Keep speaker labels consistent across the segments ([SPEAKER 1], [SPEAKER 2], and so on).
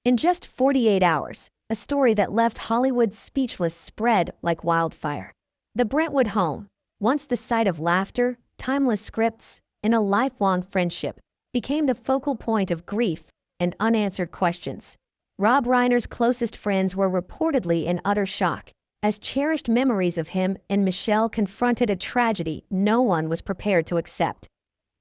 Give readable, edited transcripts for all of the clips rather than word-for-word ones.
[SPEAKER 1] In just 48 hours, a story that left Hollywood speechless spread like wildfire. The Brentwood home, once the site of laughter, timeless scripts, and a lifelong friendship, became the focal point of grief and unanswered questions. Rob Reiner's closest friends were reportedly in utter shock, as cherished memories of him and Michelle confronted a tragedy no one was prepared to accept.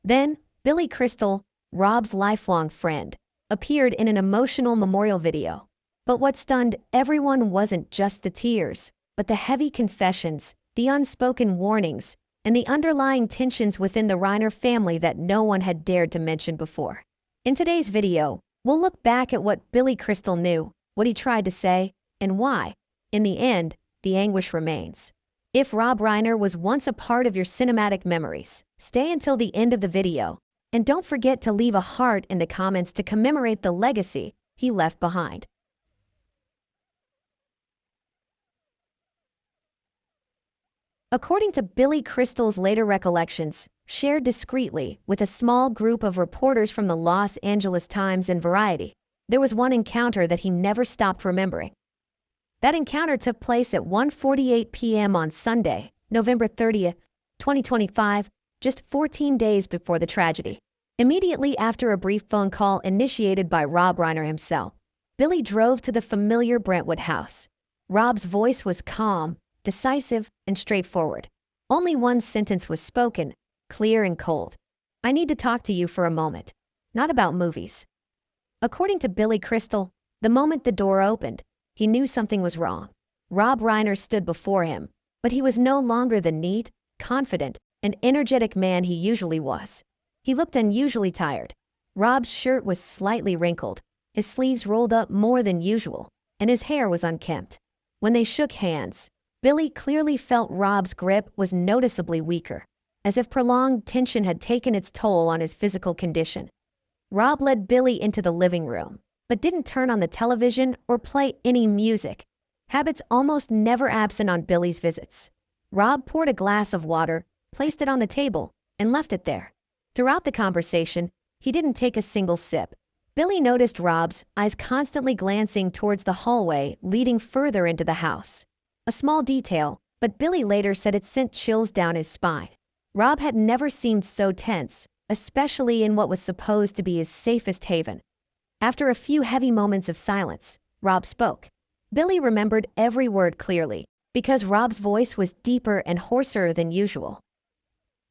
[SPEAKER 1] Then, Billy Crystal, Rob's lifelong friend, appeared in an emotional memorial video. But what stunned everyone wasn't just the tears, but the heavy confessions, the unspoken warnings, and the underlying tensions within the Reiner family that no one had dared to mention before. In today's video, we'll look back at what Billy Crystal knew, what he tried to say, and why. In the end, the anguish remains. If Rob Reiner was once a part of your cinematic memories, stay until the end of the video, and don't forget to leave a heart in the comments to commemorate the legacy he left behind. According to Billy Crystal's later recollections, shared discreetly with a small group of reporters from the Los Angeles Times and Variety, there was one encounter that he never stopped remembering. That encounter took place at 1:48 p.m. on Sunday, November 30th, 2025, just 14 days before the tragedy. Immediately after a brief phone call initiated by Rob Reiner himself, Billy drove to the familiar Brentwood house. Rob's voice was calm, decisive, and straightforward. Only one sentence was spoken, clear and cold. "I need to talk to you for a moment. Not about movies." According to Billy Crystal, the moment the door opened, he knew something was wrong. Rob Reiner stood before him, but he was no longer the neat, confident, and energetic man he usually was. He looked unusually tired. Rob's shirt was slightly wrinkled, his sleeves rolled up more than usual, and his hair was unkempt. When they shook hands, Billy clearly felt Rob's grip was noticeably weaker, as if prolonged tension had taken its toll on his physical condition. Rob led Billy into the living room, but didn't turn on the television or play any music, habits almost never absent on Billy's visits. Rob poured a glass of water, placed it on the table, and left it there. Throughout the conversation, he didn't take a single sip. Billy noticed Rob's eyes constantly glancing towards the hallway leading further into the house. A small detail, but Billy later said it sent chills down his spine. Rob had never seemed so tense, especially in what was supposed to be his safest haven. After a few heavy moments of silence, Rob spoke. Billy remembered every word clearly, because Rob's voice was deeper and hoarser than usual.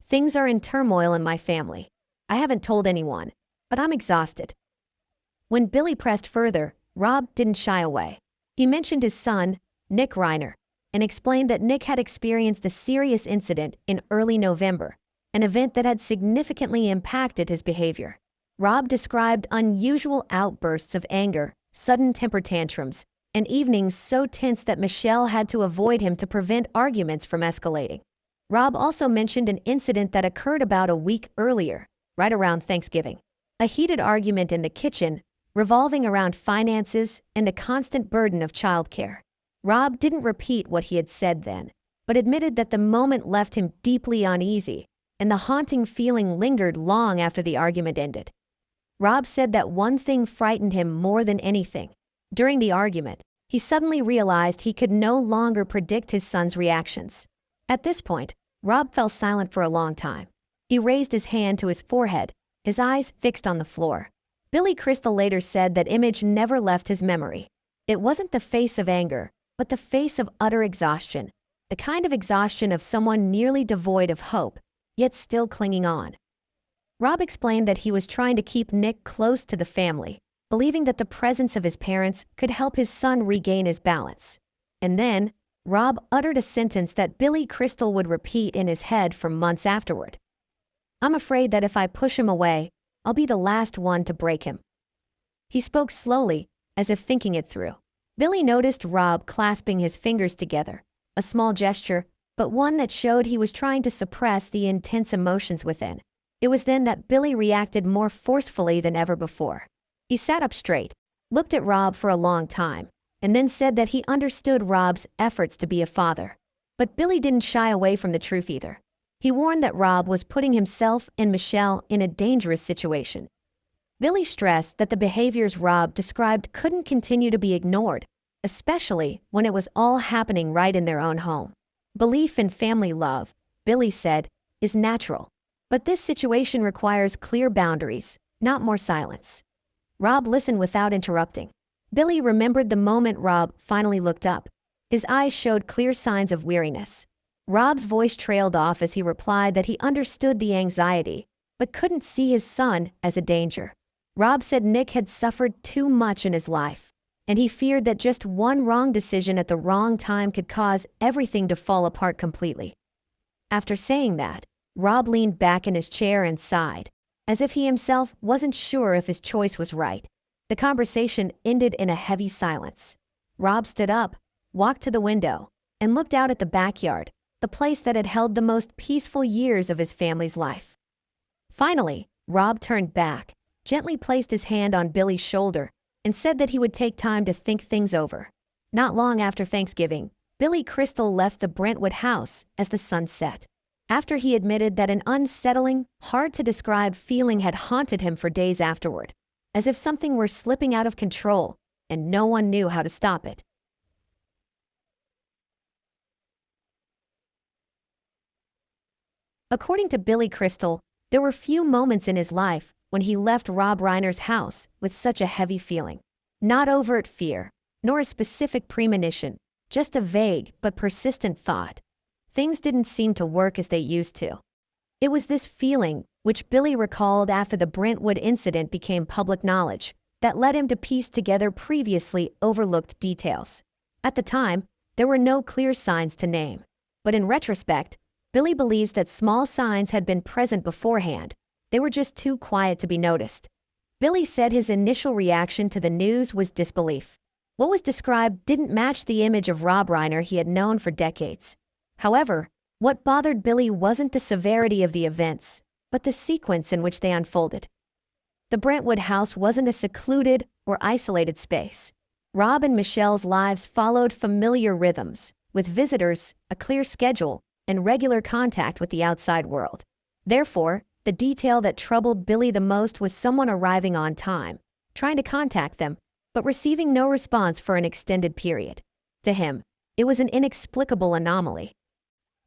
[SPEAKER 1] "Things are in turmoil in my family. I haven't told anyone, but I'm exhausted." When Billy pressed further, Rob didn't shy away. He mentioned his son, Nick Reiner, and explained that Nick had experienced a serious incident in early November, an event that had significantly impacted his behavior. Rob described unusual outbursts of anger, sudden temper tantrums, and evenings so tense that Michelle had to avoid him to prevent arguments from escalating. Rob also mentioned an incident that occurred about a week earlier, right around Thanksgiving. A heated argument in the kitchen, revolving around finances and the constant burden of childcare. Rob didn't repeat what he had said then, but admitted that the moment left him deeply uneasy, and the haunting feeling lingered long after the argument ended. Rob said that one thing frightened him more than anything. During the argument, he suddenly realized he could no longer predict his son's reactions. At this point, Rob fell silent for a long time. He raised his hand to his forehead, his eyes fixed on the floor. Billy Crystal later said that image never left his memory. It wasn't the face of anger, but the face of utter exhaustion, the kind of exhaustion of someone nearly devoid of hope, yet still clinging on. Rob explained that he was trying to keep Nick close to the family, believing that the presence of his parents could help his son regain his balance. And then, Rob uttered a sentence that Billy Crystal would repeat in his head for months afterward. "I'm afraid that if I push him away, I'll be the last one to break him." He spoke slowly, as if thinking it through. Billy noticed Rob clasping his fingers together, a small gesture, but one that showed he was trying to suppress the intense emotions within. It was then that Billy reacted more forcefully than ever before. He sat up straight, looked at Rob for a long time, and then said that he understood Rob's efforts to be a father. But Billy didn't shy away from the truth either. He warned that Rob was putting himself and Michelle in a dangerous situation. Billy stressed that the behaviors Rob described couldn't continue to be ignored, especially when it was all happening right in their own home. Belief in family love, Billy said, is natural. But this situation requires clear boundaries, not more silence. Rob listened without interrupting. Billy remembered the moment Rob finally looked up. His eyes showed clear signs of weariness. Rob's voice trailed off as he replied that he understood the anxiety, but couldn't see his son as a danger. Rob said Nick had suffered too much in his life, and he feared that just one wrong decision at the wrong time could cause everything to fall apart completely. After saying that, Rob leaned back in his chair and sighed, as if he himself wasn't sure if his choice was right. The conversation ended in a heavy silence. Rob stood up, walked to the window, and looked out at the backyard, the place that had held the most peaceful years of his family's life. Finally, Rob turned back, gently placed his hand on Billy's shoulder, and said that he would take time to think things over. Not long after Thanksgiving, Billy Crystal left the Brentwood house as the sun set. After he admitted that an unsettling, hard-to-describe feeling had haunted him for days afterward, as if something were slipping out of control and no one knew how to stop it. According to Billy Crystal, there were few moments in his life when he left Rob Reiner's house with such a heavy feeling. Not overt fear, nor a specific premonition, just a vague but persistent thought. Things didn't seem to work as they used to. It was this feeling, which Billy recalled after the Brentwood incident became public knowledge, that led him to piece together previously overlooked details. At the time, there were no clear signs to name. But in retrospect, Billy believes that small signs had been present beforehand. They were just too quiet to be noticed. Billy said his initial reaction to the news was disbelief. What was described didn't match the image of Rob Reiner he had known for decades. However, what bothered Billy wasn't the severity of the events, but the sequence in which they unfolded. The Brentwood house wasn't a secluded or isolated space. Rob and Michelle's lives followed familiar rhythms, with visitors, a clear schedule, and regular contact with the outside world. Therefore, the detail that troubled Billy the most was someone arriving on time, trying to contact them, but receiving no response for an extended period. To him, it was an inexplicable anomaly.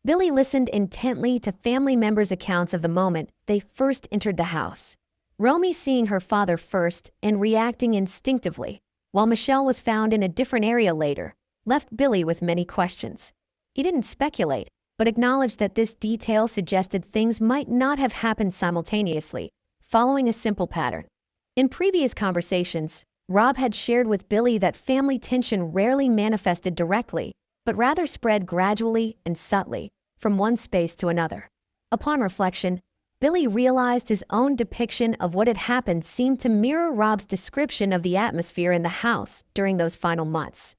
[SPEAKER 1] Billy listened intently to family members' accounts of the moment they first entered the house. Romy seeing her father first and reacting instinctively, while Michelle was found in a different area later, left Billy with many questions. He didn't speculate, but acknowledged that this detail suggested things might not have happened simultaneously, following a simple pattern. In previous conversations, Rob had shared with Billy that family tension rarely manifested directly, but rather spread gradually and subtly, from one space to another. Upon reflection, Billy realized his own depiction of what had happened seemed to mirror Rob's description of the atmosphere in the house during those final months.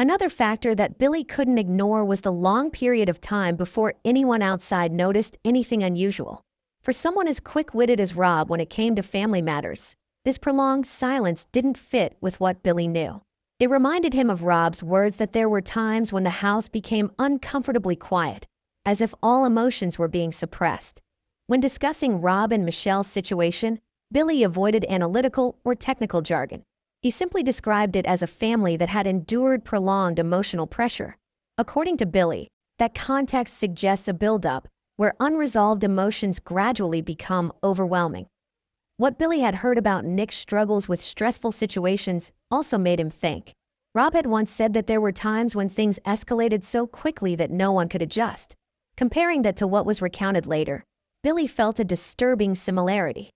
[SPEAKER 1] Another factor that Billy couldn't ignore was the long period of time before anyone outside noticed anything unusual. For someone as quick-witted as Rob when it came to family matters, this prolonged silence didn't fit with what Billy knew. It reminded him of Rob's words that there were times when the house became uncomfortably quiet, as if all emotions were being suppressed. When discussing Rob and Michelle's situation, Billy avoided analytical or technical jargon. He simply described it as a family that had endured prolonged emotional pressure. According to Billy, that context suggests a buildup where unresolved emotions gradually become overwhelming. What Billy had heard about Nick's struggles with stressful situations also made him think. Rob had once said that there were times when things escalated so quickly that no one could adjust. Comparing that to what was recounted later, Billy felt a disturbing similarity.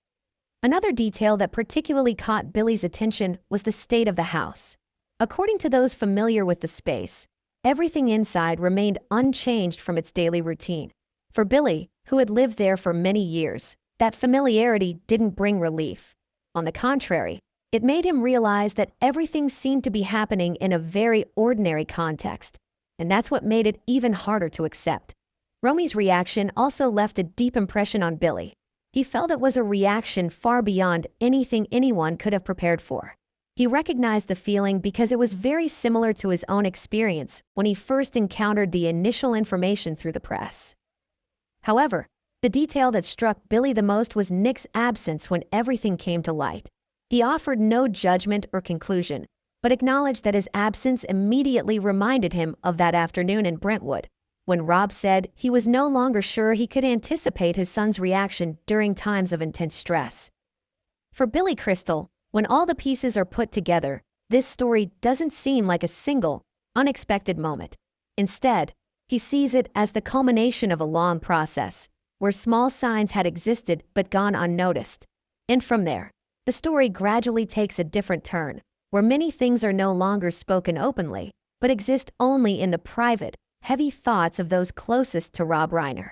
[SPEAKER 1] Another detail that particularly caught Billy's attention was the state of the house. According to those familiar with the space, everything inside remained unchanged from its daily routine. For Billy, who had lived there for many years, that familiarity didn't bring relief. On the contrary, it made him realize that everything seemed to be happening in a very ordinary context, and that's what made it even harder to accept. Romy's reaction also left a deep impression on Billy. He felt it was a reaction far beyond anything anyone could have prepared for. He recognized the feeling because it was very similar to his own experience when he first encountered the initial information through the press. However, The detail that struck Billy the most was Nick's absence when everything came to light. He offered no judgment or conclusion, but acknowledged that his absence immediately reminded him of that afternoon in Brentwood, when Rob said he was no longer sure he could anticipate his son's reaction during times of intense stress. For Billy Crystal, when all the pieces are put together, this story doesn't seem like a single, unexpected moment. Instead, he sees it as the culmination of a long process, where small signs had existed but gone unnoticed. And from there, the story gradually takes a different turn, where many things are no longer spoken openly, but exist only in the private, heavy thoughts of those closest to Rob Reiner.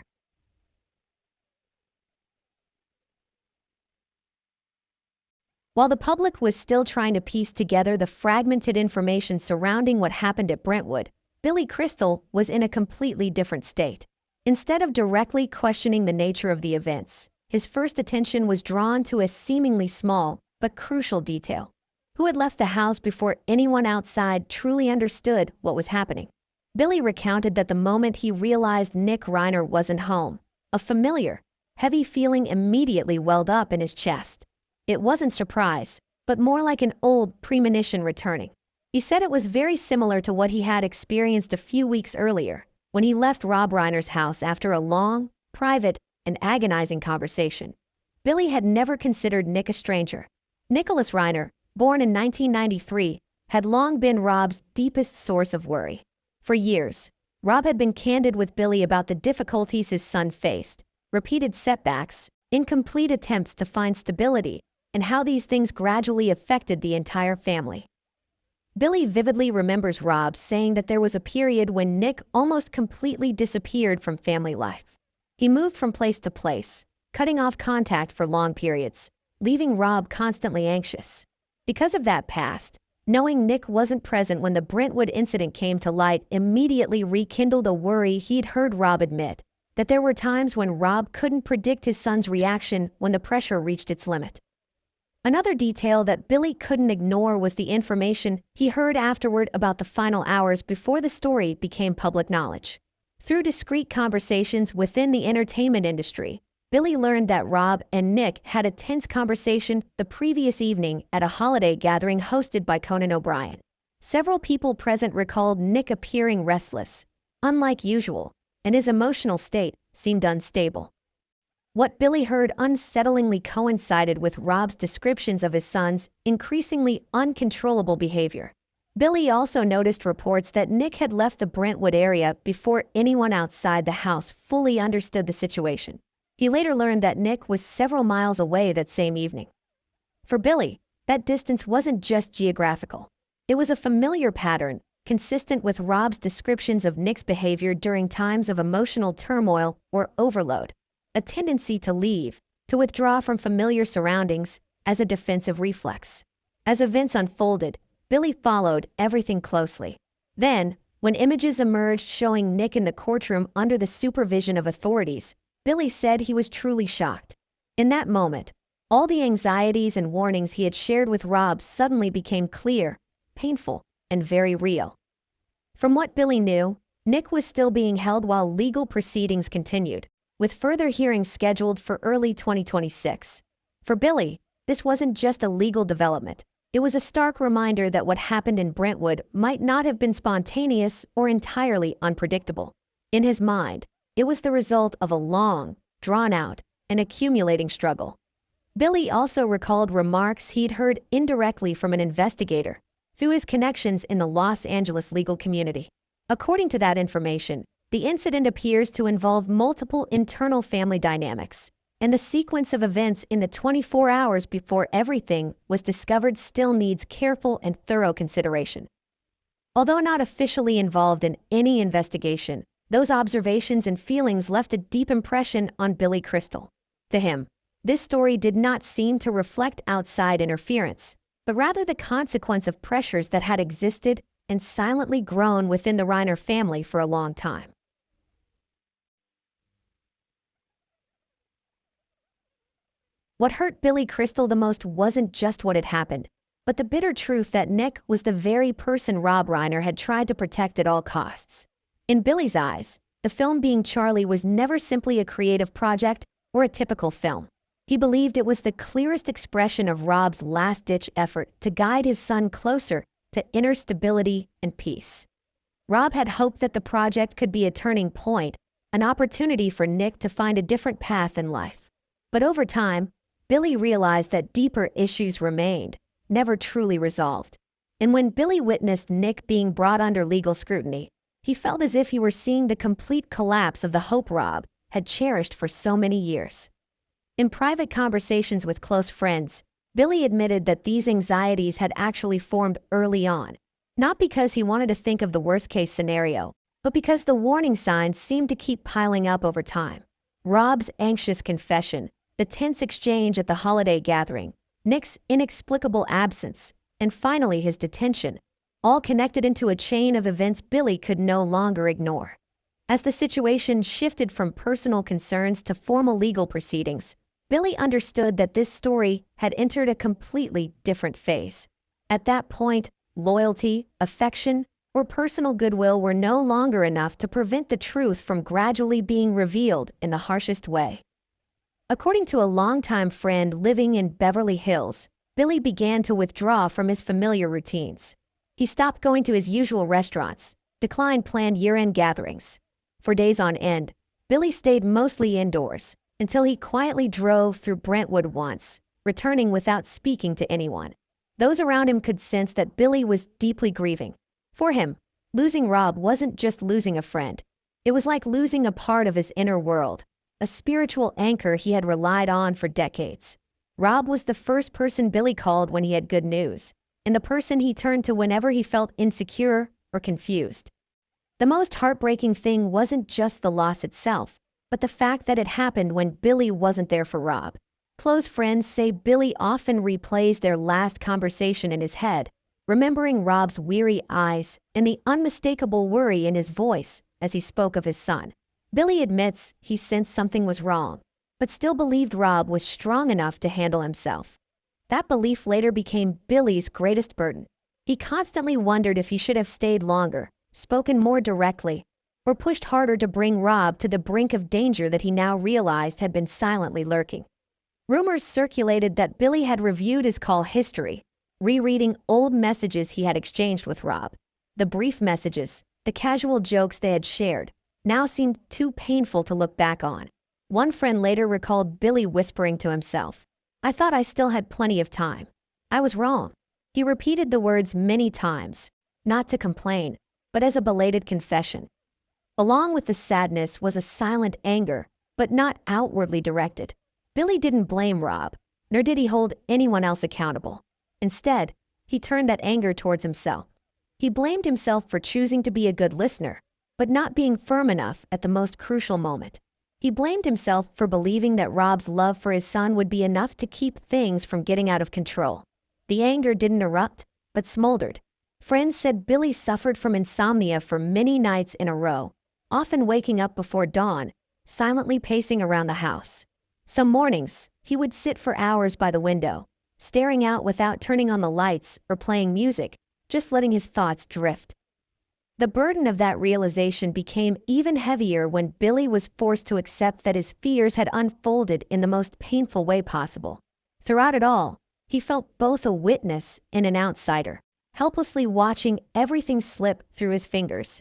[SPEAKER 1] While the public was still trying to piece together the fragmented information surrounding what happened at Brentwood, Billy Crystal was in a completely different state. Instead of directly questioning the nature of the events, his first attention was drawn to a seemingly small but crucial detail. Who had left the house before anyone outside truly understood what was happening? Billy recounted that the moment he realized Nick Reiner wasn't home, a familiar, heavy feeling immediately welled up in his chest. It wasn't surprise, but more like an old premonition returning. He said it was very similar to what he had experienced a few weeks earlier, when he left Rob Reiner's house after a long, private, and agonizing conversation. Billy had never considered Nick a stranger. Nicholas Reiner, born in 1993, had long been Rob's deepest source of worry. For years, Rob had been candid with Billy about the difficulties his son faced, repeated setbacks, incomplete attempts to find stability, and how these things gradually affected the entire family. Billy vividly remembers Rob saying that there was a period when Nick almost completely disappeared from family life. He moved from place to place, cutting off contact for long periods, leaving Rob constantly anxious. Because of that past, knowing Nick wasn't present when the Brentwood incident came to light immediately rekindled a worry he'd heard Rob admit, that there were times when Rob couldn't predict his son's reaction when the pressure reached its limit. Another detail that Billy couldn't ignore was the information he heard afterward about the final hours before the story became public knowledge. Through discreet conversations within the entertainment industry, Billy learned that Rob and Nick had a tense conversation the previous evening at a holiday gathering hosted by Conan O'Brien. Several people present recalled Nick appearing restless, unlike usual, and his emotional state seemed unstable. What Billy heard unsettlingly coincided with Rob's descriptions of his son's increasingly uncontrollable behavior. Billy also noticed reports that Nick had left the Brentwood area before anyone outside the house fully understood the situation. He later learned that Nick was several miles away that same evening. For Billy, that distance wasn't just geographical. It was a familiar pattern, consistent with Rob's descriptions of Nick's behavior during times of emotional turmoil or overload. A tendency to leave, to withdraw from familiar surroundings, as a defensive reflex. As events unfolded, Billy followed everything closely. Then, when images emerged showing Nick in the courtroom under the supervision of authorities, Billy said he was truly shocked. In that moment, all the anxieties and warnings he had shared with Rob suddenly became clear, painful, and very real. From what Billy knew, Nick was still being held while legal proceedings continued, with further hearings scheduled for early 2026. For Billy, this wasn't just a legal development. It was a stark reminder that what happened in Brentwood might not have been spontaneous or entirely unpredictable. In his mind, it was the result of a long, drawn-out, and accumulating struggle. Billy also recalled remarks he'd heard indirectly from an investigator through his connections in the Los Angeles legal community. According to that information, the incident appears to involve multiple internal family dynamics, and the sequence of events in the 24 hours before everything was discovered still needs careful and thorough consideration. Although not officially involved in any investigation, those observations and feelings left a deep impression on Billy Crystal. To him, this story did not seem to reflect outside interference, but rather the consequence of pressures that had existed and silently grown within the Reiner family for a long time. What hurt Billy Crystal the most wasn't just what had happened, but the bitter truth that Nick was the very person Rob Reiner had tried to protect at all costs. In Billy's eyes, The film Being Charlie was never simply a creative project or a typical film. He believed it was the clearest expression of Rob's last-ditch effort to guide his son closer to inner stability and peace. Rob had hoped that the project could be a turning point, an opportunity for Nick to find a different path in life. But over time, Billy realized that deeper issues remained, never truly resolved. And when Billy witnessed Nick being brought under legal scrutiny, he felt as if he were seeing the complete collapse of the hope Rob had cherished for so many years. In private conversations with close friends, Billy admitted that these anxieties had actually formed early on, not because he wanted to think of the worst-case scenario, but because the warning signs seemed to keep piling up over time. Rob's anxious confession, the tense exchange at the holiday gathering, Nick's inexplicable absence, and finally his detention, all connected into a chain of events Billy could no longer ignore. As the situation shifted from personal concerns to formal legal proceedings, Billy understood that this story had entered a completely different phase. At that point, loyalty, affection, or personal goodwill were no longer enough to prevent the truth from gradually being revealed in the harshest way. According to a longtime friend living in Beverly Hills, Billy began to withdraw from his familiar routines. He stopped going to his usual restaurants, declined planned year-end gatherings. For days on end, Billy stayed mostly indoors until he quietly drove through Brentwood once, returning without speaking to anyone. Those around him could sense that Billy was deeply grieving. For him, losing Rob wasn't just losing a friend. It was like losing a part of his inner world, a spiritual anchor he had relied on for decades. Rob was the first person Billy called when he had good news, and the person he turned to whenever he felt insecure or confused. The most heartbreaking thing wasn't just the loss itself, but the fact that it happened when Billy wasn't there for Rob. Close friends say Billy often replays their last conversation in his head, remembering Rob's weary eyes and the unmistakable worry in his voice as he spoke of his son. Billy admits he sensed something was wrong, but still believed Rob was strong enough to handle himself. That belief later became Billy's greatest burden. He constantly wondered if he should have stayed longer, spoken more directly, or pushed harder to bring Rob to the brink of danger that he now realized had been silently lurking. Rumors circulated that Billy had reviewed his call history, rereading old messages he had exchanged with Rob. The brief messages, the casual jokes they had shared, now seemed too painful to look back on. One friend later recalled Billy whispering to himself, "I thought I still had plenty of time. I was wrong." He repeated the words many times, not to complain, but as a belated confession. Along with the sadness was a silent anger, but not outwardly directed. Billy didn't blame Rob, nor did he hold anyone else accountable. Instead, he turned that anger towards himself. He blamed himself for choosing to be a good listener, but not being firm enough at the most crucial moment. He blamed himself for believing that Rob's love for his son would be enough to keep things from getting out of control. The anger didn't erupt, but smoldered. Friends said Billy suffered from insomnia for many nights in a row, often waking up before dawn, silently pacing around the house. Some mornings, he would sit for hours by the window, staring out without turning on the lights or playing music, just letting his thoughts drift. The burden of that realization became even heavier when Billy was forced to accept that his fears had unfolded in the most painful way possible. Throughout it all, he felt both a witness and an outsider, helplessly watching everything slip through his fingers.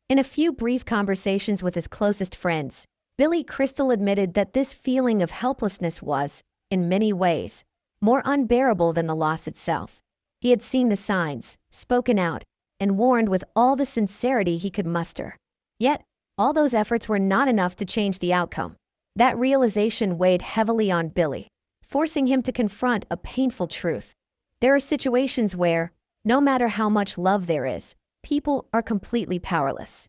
[SPEAKER 1] In a few brief conversations with his closest friends, Billy Crystal admitted that this feeling of helplessness was, in many ways, more unbearable than the loss itself. He had seen the signs, spoken out, and warned with all the sincerity he could muster. Yet, all those efforts were not enough to change the outcome. That realization weighed heavily on Billy, forcing him to confront a painful truth. There are situations where, no matter how much love there is, people are completely powerless.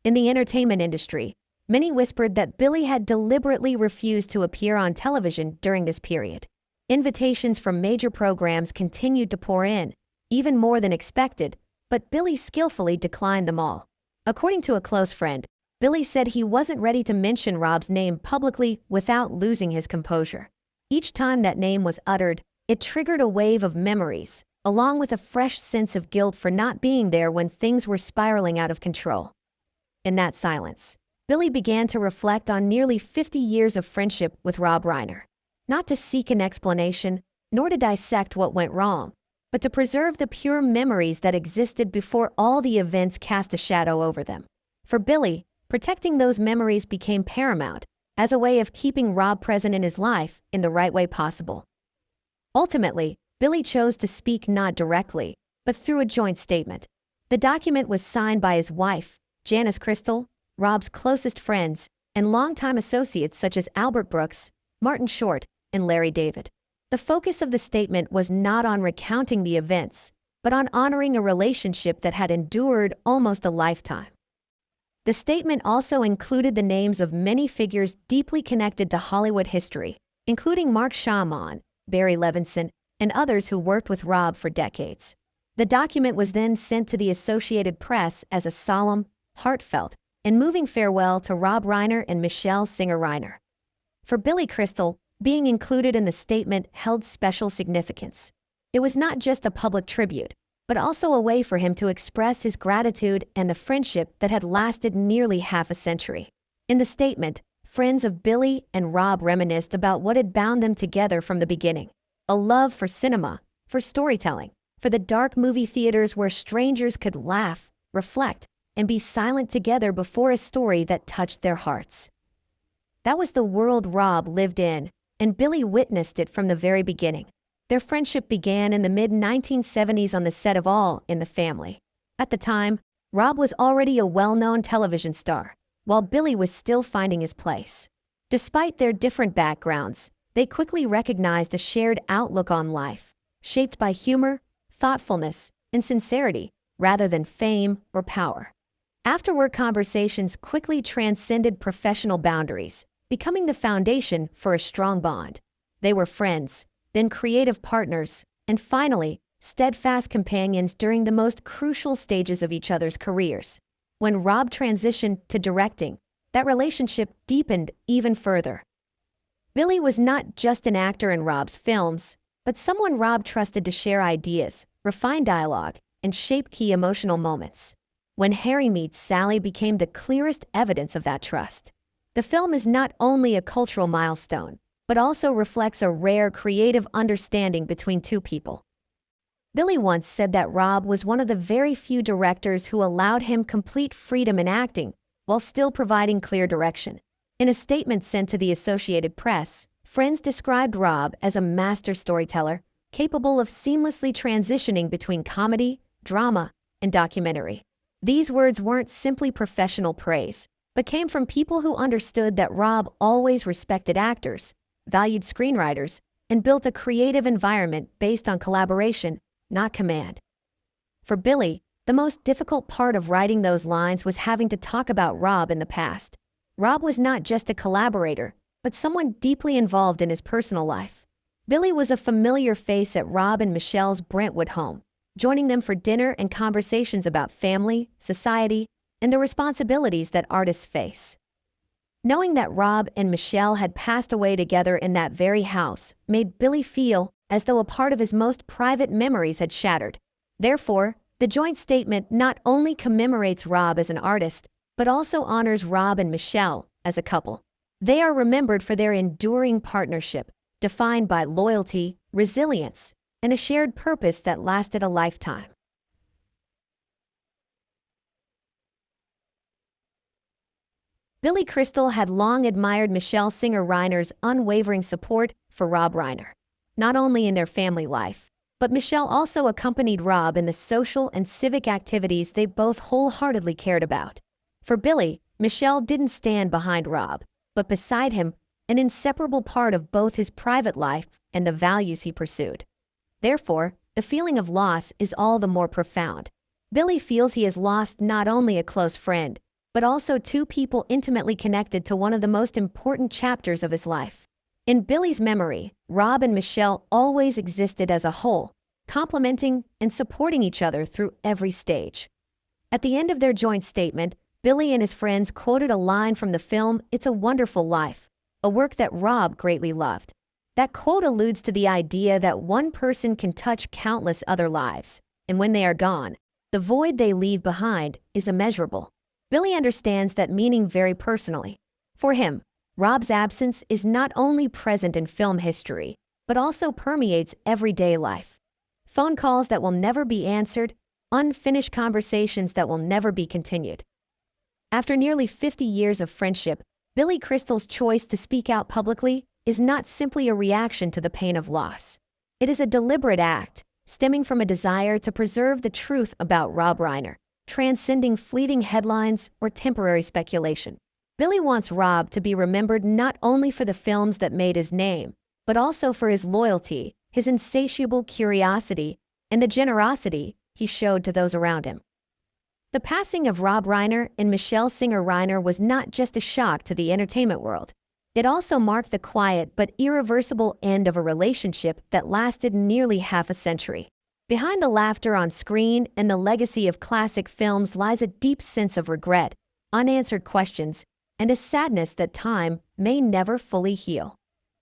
[SPEAKER 1] In the entertainment industry, many whispered that Billy had deliberately refused to appear on television during this period. Invitations from major programs continued to pour in, even more than expected, but Billy skillfully declined them all. According to a close friend, Billy said he wasn't ready to mention Rob's name publicly without losing his composure. Each time that name was uttered, it triggered a wave of memories, along with a fresh sense of guilt for not being there when things were spiraling out of control. In that silence, Billy began to reflect on nearly 50 years of friendship with Rob Reiner, not to seek an explanation, nor to dissect what went wrong, but to preserve the pure memories that existed before all the events cast a shadow over them. For Billy, protecting those memories became paramount, as a way of keeping Rob present in his life in the right way possible. Ultimately, Billy chose to speak not directly, but through a joint statement. The document was signed by his wife, Janice Crystal, Rob's closest friends, and longtime associates such as Albert Brooks, Martin Short, and Larry David. The focus of the statement was not on recounting the events, but on honoring a relationship that had endured almost a lifetime. The statement also included the names of many figures deeply connected to Hollywood history, including Mark Shyamalan, Barry Levinson, and others who worked with Rob for decades. The document was then sent to the Associated Press as a solemn, heartfelt, and moving farewell to Rob Reiner and Michelle Singer Reiner. For Billy Crystal, being included in the statement held special significance. It was not just a public tribute, but also a way for him to express his gratitude and the friendship that had lasted nearly half a century. In the statement, friends of Billy and Rob reminisced about what had bound them together from the beginning: a love for cinema, for storytelling, for the dark movie theaters where strangers could laugh, reflect, and be silent together before a story that touched their hearts. That was the world Rob lived in, and Billy witnessed it from the very beginning. Their friendship began in the mid-1970s on the set of All in the Family. At the time, Rob was already a well-known television star, while Billy was still finding his place. Despite their different backgrounds, they quickly recognized a shared outlook on life, shaped by humor, thoughtfulness, and sincerity, rather than fame or power. Afterward conversations quickly transcended professional boundaries, becoming the foundation for a strong bond. They were friends, then creative partners, and finally, steadfast companions during the most crucial stages of each other's careers. When Rob transitioned to directing, that relationship deepened even further. Billy was not just an actor in Rob's films, but someone Rob trusted to share ideas, refine dialogue, and shape key emotional moments. When Harry Meets Sally became the clearest evidence of that trust. The film is not only a cultural milestone, but also reflects a rare creative understanding between two people. Billy once said that Rob was one of the very few directors who allowed him complete freedom in acting, while still providing clear direction. In a statement sent to the Associated Press, friends described Rob as a master storyteller, capable of seamlessly transitioning between comedy, drama, and documentary. These words weren't simply professional praise, but came from people who understood that Rob always respected actors, valued screenwriters, and built a creative environment based on collaboration, not command. For Billy, the most difficult part of writing those lines was having to talk about Rob in the past. Rob was not just a collaborator, but someone deeply involved in his personal life. Billy was a familiar face at Rob and Michelle's Brentwood home, joining them for dinner and conversations about family, society, and the responsibilities that artists face. Knowing that Rob and Michelle had passed away together in that very house made Billy feel as though a part of his most private memories had shattered. Therefore, the joint statement not only commemorates Rob as an artist, but also honors Rob and Michelle as a couple. They are remembered for their enduring partnership, defined by loyalty, resilience, and a shared purpose that lasted a lifetime. Billy Crystal had long admired Michelle Singer Reiner's unwavering support for Rob Reiner, not only in their family life, but Michelle also accompanied Rob in the social and civic activities they both wholeheartedly cared about. For Billy, Michelle didn't stand behind Rob, but beside him, an inseparable part of both his private life and the values he pursued. Therefore, the feeling of loss is all the more profound. Billy feels he has lost not only a close friend, but also two people intimately connected to one of the most important chapters of his life. In Billy's memory, Rob and Michelle always existed as a whole, complementing and supporting each other through every stage. At the end of their joint statement, Billy and his friends quoted a line from the film It's a Wonderful Life, a work that Rob greatly loved. That quote alludes to the idea that one person can touch countless other lives, and when they are gone, the void they leave behind is immeasurable. Billy understands that meaning very personally. For him, Rob's absence is not only present in film history, but also permeates everyday life. Phone calls that will never be answered, unfinished conversations that will never be continued. After nearly 50 years of friendship, Billy Crystal's choice to speak out publicly is not simply a reaction to the pain of loss. It is a deliberate act, stemming from a desire to preserve the truth about Rob Reiner, transcending fleeting headlines or temporary speculation. Billy wants Rob to be remembered not only for the films that made his name, but also for his loyalty, his insatiable curiosity, and the generosity he showed to those around him. The passing of Rob Reiner and Michelle Singer Reiner was not just a shock to the entertainment world. It also marked the quiet but irreversible end of a relationship that lasted nearly half a century. Behind the laughter on screen and the legacy of classic films lies a deep sense of regret, unanswered questions, and a sadness that time may never fully heal.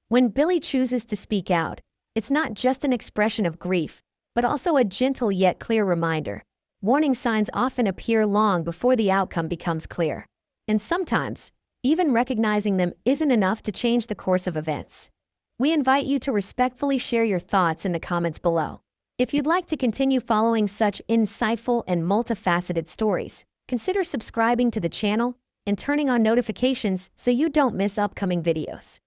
[SPEAKER 1] When Billy chooses to speak out, it's not just an expression of grief, but also a gentle yet clear reminder. Warning signs often appear long before the outcome becomes clear. And sometimes, even recognizing them isn't enough to change the course of events. We invite you to respectfully share your thoughts in the comments below. If you'd like to continue following such insightful and multifaceted stories, consider subscribing to the channel and turning on notifications so you don't miss upcoming videos.